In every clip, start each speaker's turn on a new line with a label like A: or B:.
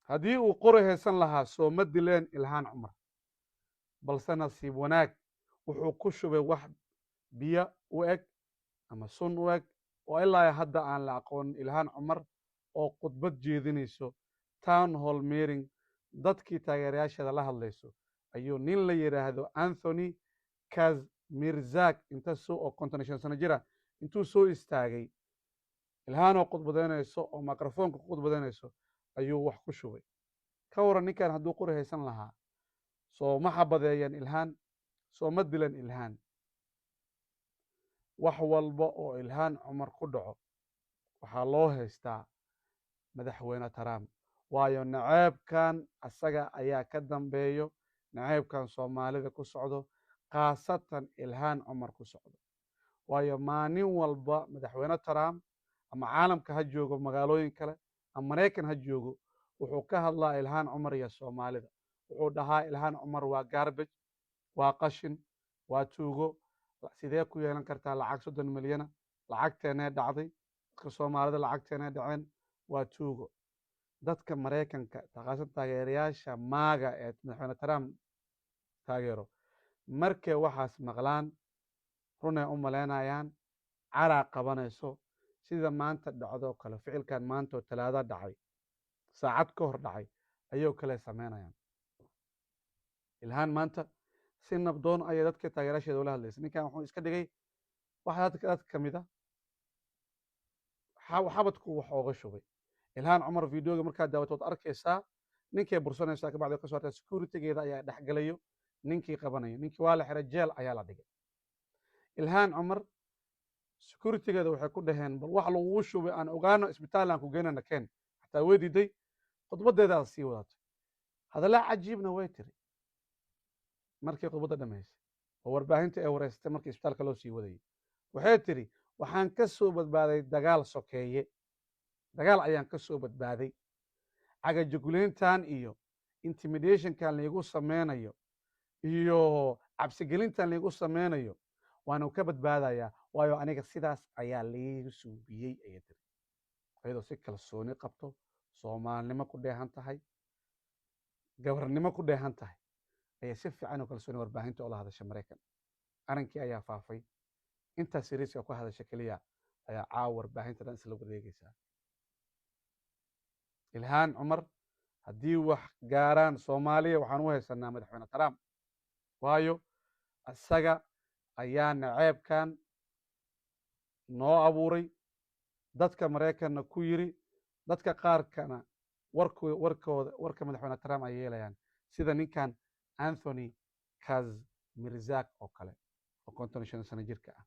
A: haddii uu qori haysan lahaa soo ma dileen ilhaan cumar balse nasiib wanaag wuxuu ku shubay wax biyo u eg ama sun u eg oo ilaa hadda aan la aqoonin ilhaan cumar oo khudbad jeedinayso town hall meeting dadkii taageerayaasheeda la hadlayso ayuu nin la yidhaahdo anthony kazmirzak oo 55 sano jira intuu soo istaagay ilhaanoo khudbadaynayso oo mikrofoonka ku khudbadaynayso ayuu wax ku shubay ka waran ninkan hadduu qori haysan lahaa soo ma xabadeeyeen ilhaan soo ma dilan ilhaan wax walba oo ilhaan cumar ku dhaco waxaa loo haystaa madaxweyne trump waayo naceebkan asaga ayaa ka dambeeyo naceebkan soomaalida ku socdo khaasatan ilhaan cumar ku socdo waayo maalin walba madaxweyne trump ama caalamka ha joogo magaalooyin kale ama maraykan ha joogo wuxuu ka hadlaa ilhaan cumar iyo soomaalida wuxuu dhahaa ilhaan cumar waa garbage waa qashin waa tuugo sidee ku yeelan kartaa lacag 30 milyana lacagteenee dhacday dadka soomaalida lacagteenee dhaceen waa tuugo dadka maraykanka khaasatan taageerayaasha maaga ee madaxweyne trump taageero markay waxaas maqlaan runay u malaynayaan caraa qabanayso sida maanta dhacdo kale ficilkan maanta oo talaada dhacay saacad ka hor dhacay ayuu kale samaynayaan ilhaan maanta si nabdoon ayay dadka taageerayaasheeda ula hadlaysay ninkan wuxuu iska dhigay waxa dad ka mid ah xabadku wax ooga shubay ilhaan cumar videoga markaad daawato waad arkaysaa ninkay bursanaysaa kabacdi ka soo hartay securitygeeda ayaa dhexgalayo ninkii qabanayo ninkii waa la xiray jeel ayaa la dhigay ilhaan cumar securitygeeda waxay ku dhaheen bal wax lagugu shubay aan ogaano isbitaal aan ku geynana keen xataa way diiday khudbadeedaad sii wadatay hadalla cajiibna way tiri markii khudbadda dhamaysay oo warbaahinta ay wareysatay markii isbitaalka loo sii wadayay waxay tiri waxaan ka soo badbaaday dagaal sokeeye dagaal ayaan ka soo badbaaday cagajugleyntan iyo intimidationkan laygu sameynayo iyo cabsigelintan laygu sameynayo waanu ka badbaadayaa waayo aniga sidaas ayaa laygu suubiyey ayay tiri iyadoo si kalsooni qabto soomaalnimo ku dheehan tahay gabarnimo ku dheehan tahay ayay si fiican oo kalsooni warbaahinta oo la hadasha maraykan arrinkii ayaa faafay intaa siriiska ku hadasha keliya ayaa caawa warbaahinta dhan isla wareegaysaa ilhaan cumar haddii wax gaaraan soomaaliya waxaan u haysanaa madaxweyne trump waayo isaga ayaa naceebkan noo abuuray dadka maraykanna ku yiri dadka qaarkana warka madaxweyne trump ay yeelayaan sida ninkan anthony kazmirzak oo kale oo 55 sano jirka ah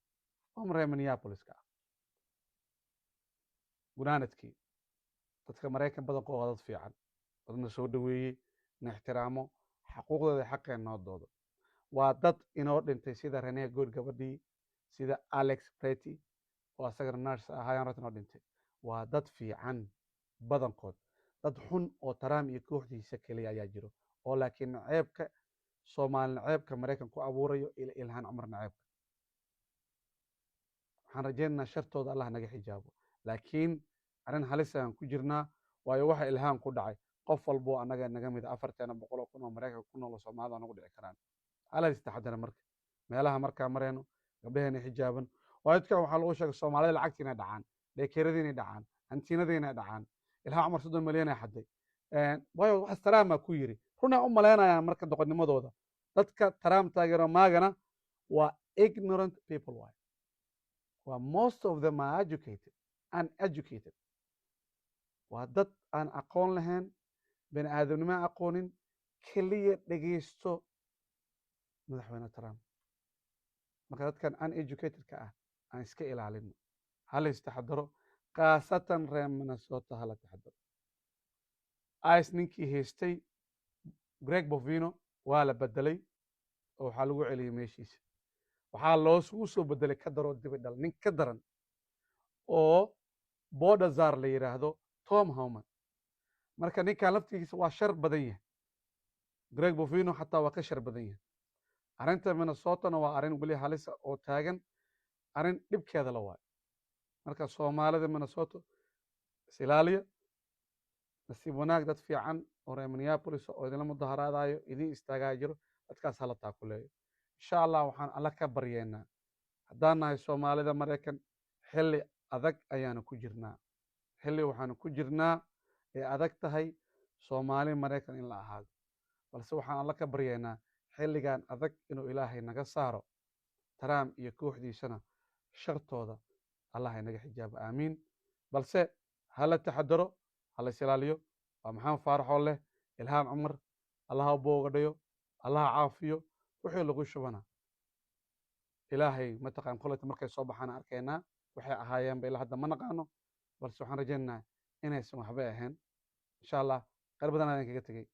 A: oo reer minneapoliska ah gunaanadkii dadka maraykan badankood waa dad fiican dadna soo dhaweeyey na ixtiraamo xaquuqdooda xaqeen noo doodo waa dad inoo dhintay sida renee good gabadhii sida alex prety oo asagana nars ahaayaan rat inoo dhintay waa dad fiican badankood dad xun oo trump iyo kooxdiisa keliya ayaa jiro oo laakiin naceebka soomaali naceebka maraykan ku abuurayo ilhaan cumar naceebka waxaan rajaynaynaa shartooda allah naga xijaabo laakiin arrin halis ayaan ku jirnaa waayo waxa ilhaan ku dhacay qof walbo annaga naga mid 400 kun oo maraykan ku nool soomaalida nagu dhici karaan ala istaxadana marka meelaha markaa marayno gabdhaheena xijaaban waayo dadkan waxaa lagu sheegay soomaalida lacagtii inay dhacaan dheekeeradii inay dhacaan hantiinadii inay dhacaan ilhaan cumar 30 milyan ay xaday waayo wax trump ku yiri runaa u malaynayaan marka doqonnimadooda dadka trump taageero maagana waa ignorant people waa most of them are educated uneducated waa dad aan aqoon lahayn bani aadamnimo aqoonin keliya dhegaysto madaxweyne trump marka dadkan uneducatedka ah aan iska ilaalino hala istaxadaro khaasatan reer minnesota hala taxadaro ice ninkii haystay greg bovino waa la bedelay oo waxaa lagu celiyey meeshiisa waxaa loosugu soo bedelay ka daroo dibidhal nin ka daran oo bodazar la yidhaahdo tom homan marka ninkan laftigiisa waa shar badan yahay greg bovino xataa waa ka shar badan yahay arrinta minnesotana waa arrin weli halisa oo taagan arrin dhibkeeda la waayo marka soomaalida minnesota isilaaliya nasiib wanaag dad fiican oo reer minneapolis oo idinla mudaharaadayo idin istaagaa jiro dadkaas hala taakuleeyo insha allah waxaan alla ka baryeennaa haddaan nahay soomaalida maraykan xilli adag ayaanu ku jirnaa xilli waxaanu ku jirnaa ee adag tahay soomaali maraykan in la ahaado balse waxaan alla ka baryeennaa xilligan adag inuu ilaahay naga saaro trump iyo kooxdiisana shartooda allah inaga xijaabo aamiin balse hala taxadaro hala isilaaliyo waa maxamed faaraxoo leh ilhaan cumar allaha boogadhayo allaha caafiyo wixii lagu shubana ilaahay mataqaan koleyta markay soo baxaana arkaynaa waxay ahaayeenba ilaa hadda ma naqaano balse waxaan rajaynaynaa inaysan waxba ahayn insha allah qayr badan ayaan kaga tegey